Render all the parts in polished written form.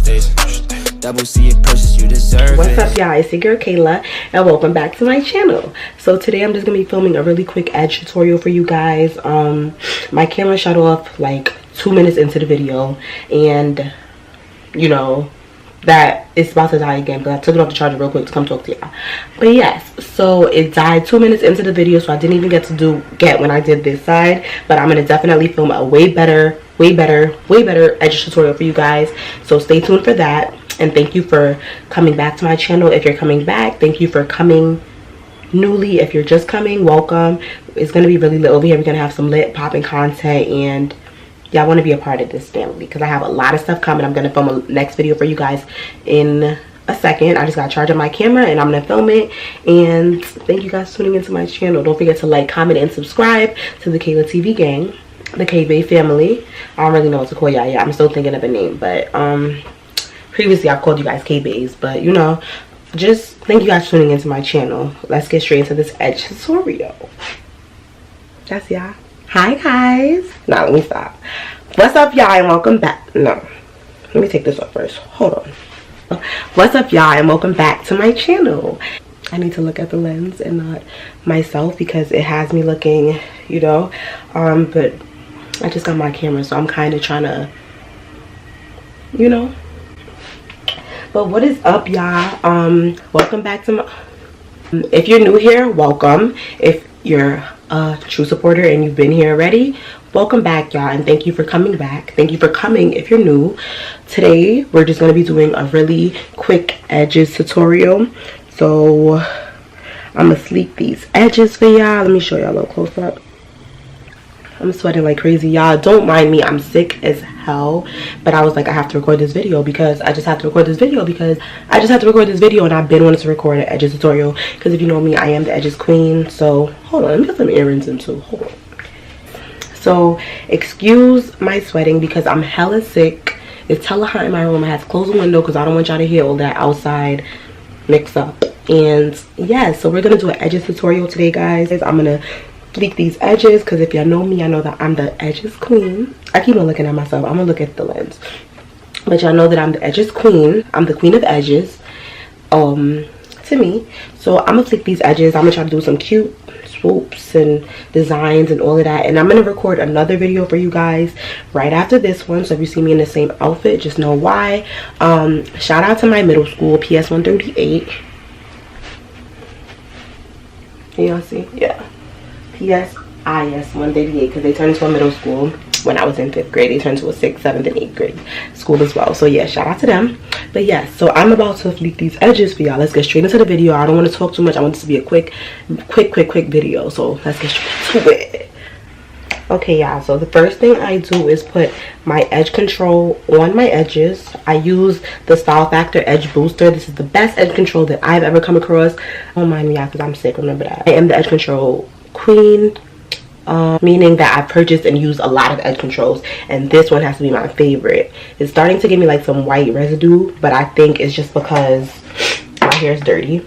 Double C it purchase, you deserve it. What's up, y'all? It's your girl Kayla, and welcome back to my channel. So today I'm just gonna be filming a really quick edge tutorial for you guys. My camera shut off like 2 minutes into the video, and you know that it's about to die again, but I took it off the charger real quick to come talk to y'all. But yes, so it died 2 minutes into the video, so I didn't even get when I did this side. But I'm gonna definitely film a way better edge tutorial for you guys, so stay tuned for that. And thank you for coming back to my channel. If you're coming back, thank you for coming newly. If you're just coming, welcome. It's gonna be really lit over here. We're gonna have some lit popping content, and y'all want to be a part of this family because I have a lot of stuff coming. I'm gonna film a next video for you guys in a second. I just gotta charge up my camera and I'm gonna film it. And thank you guys for tuning into my channel. Don't forget to like, comment, and subscribe to the KaylaTV gang, the K-Bay family. I don't really know what to call y'all yet. I'm still thinking of a name, but previously I've called you guys K-Bays, but you know, just thank you guys for tuning into my channel. Let's get straight into this edge tutorial. That's y'all. Hi guys. Now let me stop. What's up, y'all, and welcome back. No, let me take this off first. Hold on. What's up, y'all, and welcome back to my channel. I need to look at the lens and not myself because it has me looking, you know, but I just got my camera, so I'm kind of trying to, you know. But what is up, y'all? Welcome back to my, if you're new here, welcome. If you're a true supporter and you've been here already, welcome back, y'all, and thank you for coming back. Thank you for coming if you're new. Today we're just going to be doing a really quick edges tutorial. So I'm gonna sleek these edges for y'all. Let me show y'all a little close up. I'm sweating like crazy, y'all. Don't mind me, I'm sick as hell, but I was like, I have to record this video because I just have to record this video and I've been wanting to record an edges tutorial because if you know me, I am the edges queen. So hold on, let me get some earrings in too. Hold on. So excuse my sweating because I'm hella sick. It's hella hot in my room. I have to close the window because I don't want y'all to hear all that outside mix up. And yeah, so we're gonna do an edges tutorial today, guys. I'm gonna fleek these edges because if y'all know me, I know that I'm the edges queen. I keep on looking at myself. I'm gonna look at the lens, but y'all know that I'm the edges queen. I'm the queen of edges to me. So I'm gonna fleek these edges. I'm gonna try to do some cute swoops and designs and all of that, and I'm gonna record another video for you guys right after this one. So if you see me in the same outfit, just know why. Shout out to my middle school, PS 138. Can y'all see? Yeah, PSIS 138, because they turned into a middle school when I was in 5th grade. They turned to a 6th, 7th, and 8th grade school as well. So yeah, shout out to them. But yeah, so I'm about to fleek these edges for y'all. Let's get straight into the video. I don't want to talk too much. I want this to be a quick video. So let's get straight to it. Okay, y'all, so the first thing I do is put my edge control on my edges. I use the Style Factor Edge Booster. This is the best edge control that I've ever come across. Don't mind me, y'all, because I'm sick. Remember that. I am the edge control queen, meaning that I purchased and used a lot of edge controls, and this one has to be my favorite. It's starting to give me like some white residue, but I think it's just because my hair is dirty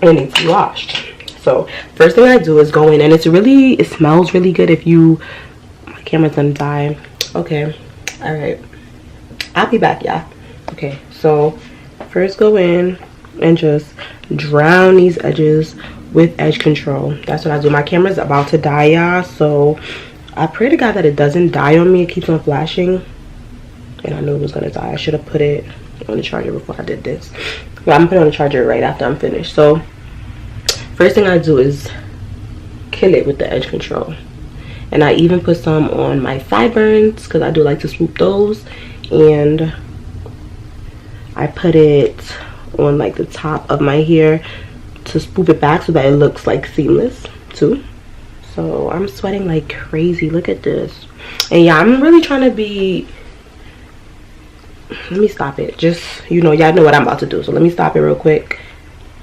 and it needs to be washed. So first thing I do is go in, and it smells really good. If you, my camera's gonna die. Okay, all right, I'll be back, y'all. Okay, so first go in and just drown these edges with edge control. That's what I do. My camera's about to die, y'all, so I pray to God that it doesn't die on me. It keeps on flashing, and I knew it was gonna die. I should have put it on the charger before I did this, but I'm gonna put it on the charger right after I'm finished. So first thing I do is kill it with the edge control, and I even put some on my sideburns because I do like to swoop those, and I put it on like the top of my hair to swoop it back so that it looks like seamless too. So I'm sweating like crazy. Look at this. And yeah, I'm really trying to be, let me stop it. Just, you know, y'all know what I'm about to do, so let me stop it real quick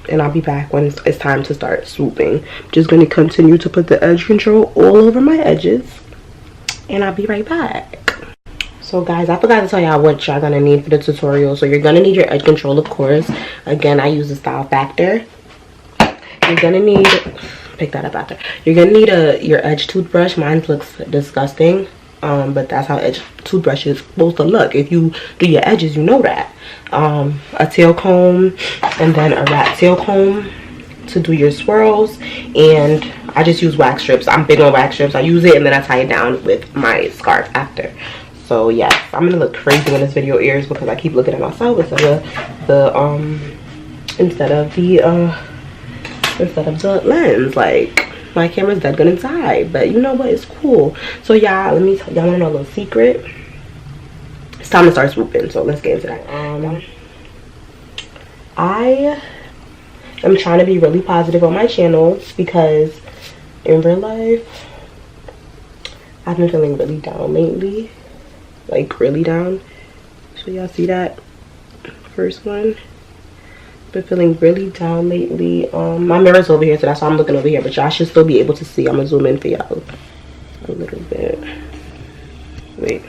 and I'll be back when it's time to start swooping. I'm just going to continue to put the edge control all over my edges, and I'll be right back. So guys, I forgot to tell y'all what y'all gonna need for the tutorial. So you're gonna need your edge control, of course. Again, I use the Style Factor. You're gonna need, pick that up after. You're gonna need your edge toothbrush. Mine looks disgusting. but that's how edge toothbrush is supposed to look. If you do your edges, you know that. A tail comb and then a rat tail comb to do your swirls, and I just use wax strips. I'm big on wax strips. I use it and then I tie it down with my scarf after. So yes, I'm gonna look crazy when this video airs because I keep looking at myself instead of the lens. Like, my camera's dead good inside, but you know what, it's cool. So y'all, let me tell y'all, wanna know a little secret? It's time to start swooping, so let's get into that. I'm trying to be really positive on my channel because in real life I've been feeling really down lately, like really down. So y'all see that first one? Been feeling really down lately. My mirror's over here, so that's why I'm looking over here, but y'all should still be able to see. I'm gonna zoom in for y'all a little bit. Wait.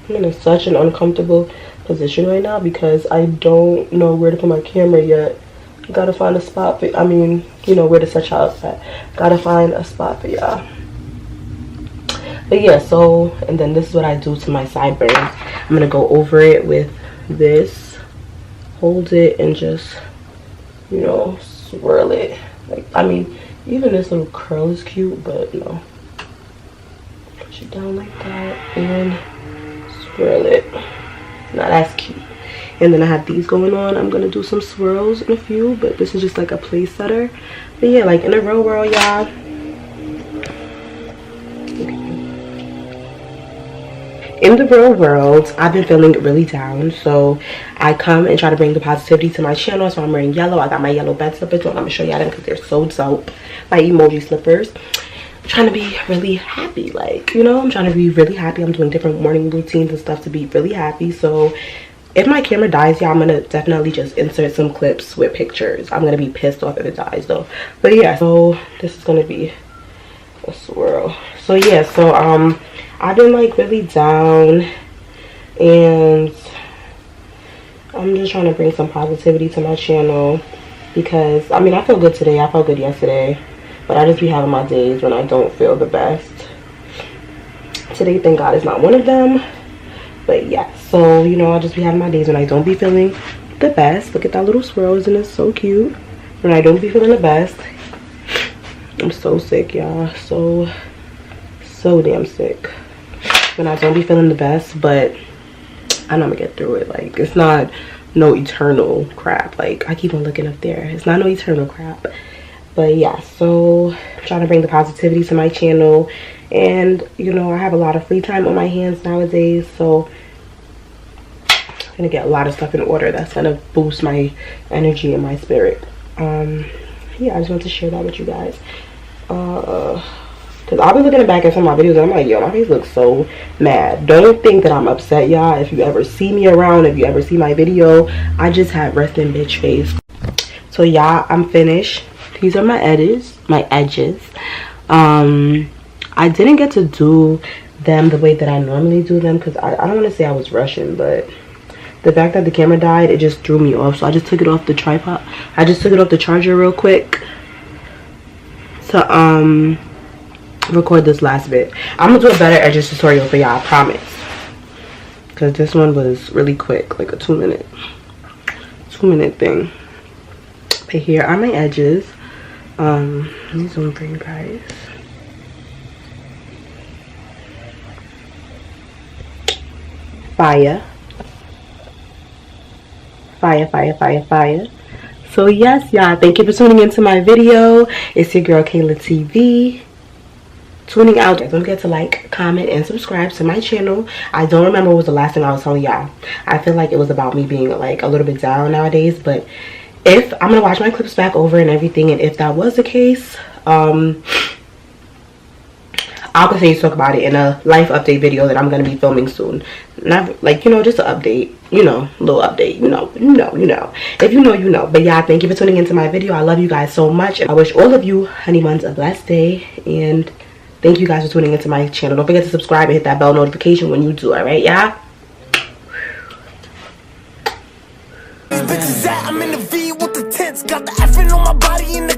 I'm in such an uncomfortable position right now because I don't know where to put my camera yet. I gotta find a spot for, you know, where to set y'all up at. Gotta find a spot for y'all. But yeah, so, and then this is what I do to my sideburns. I'm gonna go over it with this, hold it, and just, you know, swirl it. Like, even this little curl is cute, but no. Push it down like that, and swirl it. Now that's cute. And then I have these going on. I'm gonna do some swirls in a few, but this is just like a place setter. But yeah, like in the real world, y'all, in the real world, I've been feeling really down, so I come and try to bring the positivity to my channel. So I'm wearing yellow. I got my yellow bed slippers on. I'm gonna show y'all them because they're so dope. My emoji slippers. I'm trying to be really happy, like, you know, I'm trying to be really happy. I'm doing different morning routines and stuff to be really happy. So if my camera dies, y'all, I'm gonna definitely just insert some clips with pictures. I'm gonna be pissed off if it dies though. But yeah, so this is gonna be a swirl. So yeah, so I've been like really down, and I'm just trying to bring some positivity to my channel because I feel good today. I felt good yesterday, but I just be having my days when I don't feel the best. Today, thank God, is not one of them. But yeah, so you know, I just be having my days when I don't be feeling the best. Look at that little swirls, and it's so cute. When I don't be feeling the best. I'm so sick, y'all. So damn sick. When I don't be feeling the best, but I know I'm gonna get through it. Like, it's not no eternal crap. Like, I keep on looking up there. It's not no eternal crap. But yeah, so I'm trying to bring the positivity to my channel, and you know, I have a lot of free time on my hands nowadays, so I'm gonna get a lot of stuff in order that's gonna boost my energy and my spirit. Yeah, I just want to share that with you guys. Because I'll be looking back at some of my videos and I'm like, yo, my face looks so mad. Don't think that I'm upset, y'all. If you ever see me around, if you ever see my video, I just have resting bitch face. So y'all, I'm finished. These are my edges. I didn't get to do them the way that I normally do them because I don't want to say I was rushing, but the fact that the camera died, it just threw me off. So I just took it off the tripod. I just took it off the charger real quick to record this last bit. I'm gonna do a better edges tutorial for y'all, I promise, because this one was really quick, like a 2 minute thing. But here are my edges. Let me zoom for you guys. Fire. So yes, y'all, thank you for tuning into my video. It's your girl KaylaTV tuning out. Don't forget to like, comment, and subscribe to my channel. I don't remember what was the last thing I was telling y'all. I feel like it was about me being like a little bit down nowadays, but if I'm gonna watch my clips back over and everything, and if that was the case, I'll continue to talk about it in a life update video that I'm gonna be filming soon. Not like, you know, just an update, you know, little update, you know. If you know, you know. But yeah, thank you for tuning into my video. I love you guys so much, and I wish all of you honey buns a blessed day, and thank you guys for tuning into my channel. Don't forget to subscribe and hit that bell notification when you do, alright, yeah? I'm in the V with the tents, got the effing on my body in the